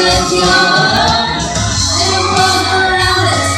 let young and run around us,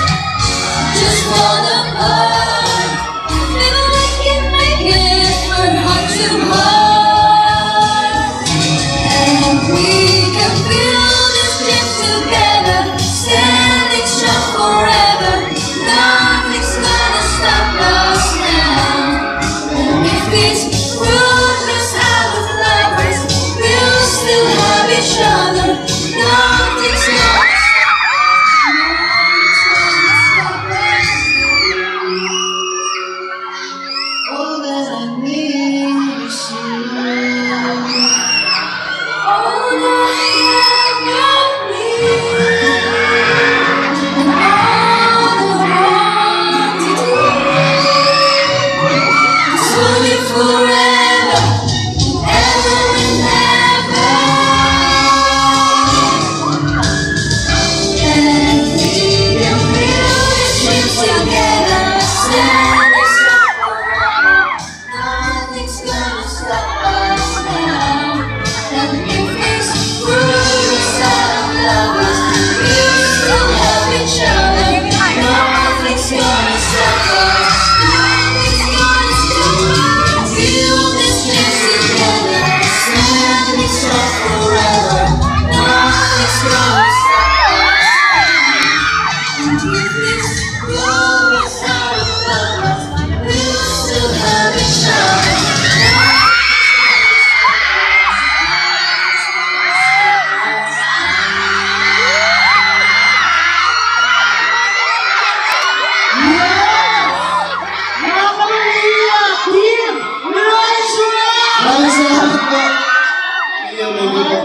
just fall apart. Maybe we can make it for heart to heart, and we can build this dream together, standing strong forever. Nothing's gonna stop us now. And if it's progress out of lovers, we'll still have each other. Nothing's gonna stop us. All that I need is you. All that I ever need, and all I want to do is hold you forever, ever and ever. And we can build this dream together, standing strong forever. Nothing's gonna stop us now. And if it's progress out of lovers, we'll still have each other. Nothing's gonna stop us. Nothing's gonna stop us. Build this dream together, standing strong forever. Nothing's gonna stop us. And if it's progress out of lovers, we'll still have each other. Maraming salamat po. Ayan, baby po.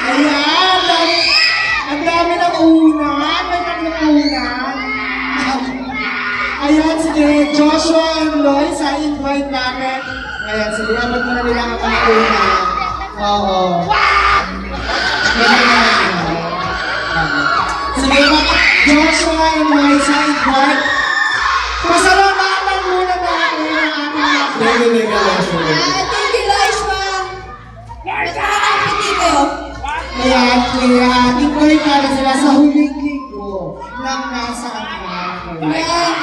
Ayan, ang dami ng unan. May tatlong unan. Ayan, sige, Joshua and Lois, invite namin. Ayan, sige, abot mo na nila ang mga unan. Oo. Sige, Joshua and Lois, invite. Pasalamatan muna natin ang ating mga Teka lang, sorry. Thank you, Loisha. Masarap dito. Ayan, kaya invite natin sila sa huling linggo ng nasa akin. Ayan.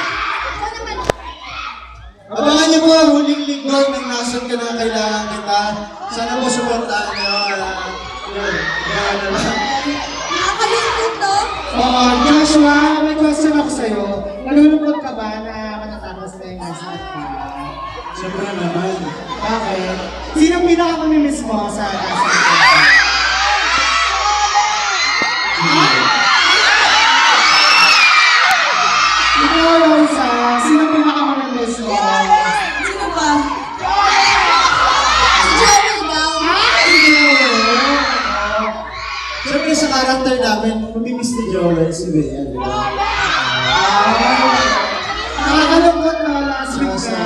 Abangan niyo po ang huling linggo ng Nasaan Ka Na Kailangan Kita. Sana po supportahan niyo. Yun, yan na lang. Nakakalungkot to. Joshua, may question ako sa'yo. Nalulungkot ka ba na matatapos na yung nasa akin? Siyempre naman. Bakit? Sino pinaka-mamimiss mo sa nasa akin? Ikaw, Loisa, sino pinaka-mamimiss mo? Sino ba? Si Joel daw. Siyempre sa character namin, mamimiss ni Joel si Bea, di ba? Nakakalungkot na last week na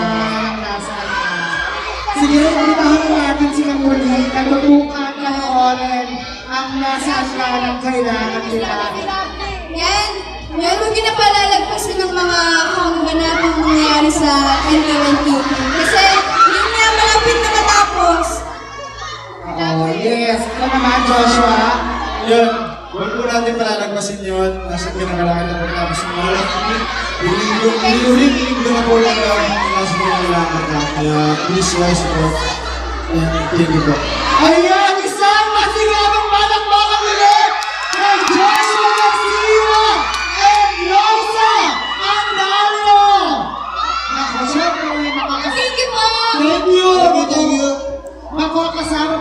nasa akin. Sige, pagkitahan natin sila muli. Nagbubukan ng oren ang nasa akin ng kailangan nila. Yan. Yan, huwag yun na palalagpasin ng mga kaganapan nangyayari sa NKNT. Kasi yun nga malapit na matapos. Yes. Ito naman, Joshua. Yun, huwag po natin palalagpasin yun. Nasa kinakailangan na po tapos ng mga huling linggo na po lang daw nasa kinakailangan na. Kaya please wise po. Ayan, thank you po. Ayan, isang masigabang palakpakan ulit kay Joshua Garcia and Loisa Andalio. Naku, syempre, Thank you po! Thank you! Thank you. Makakasama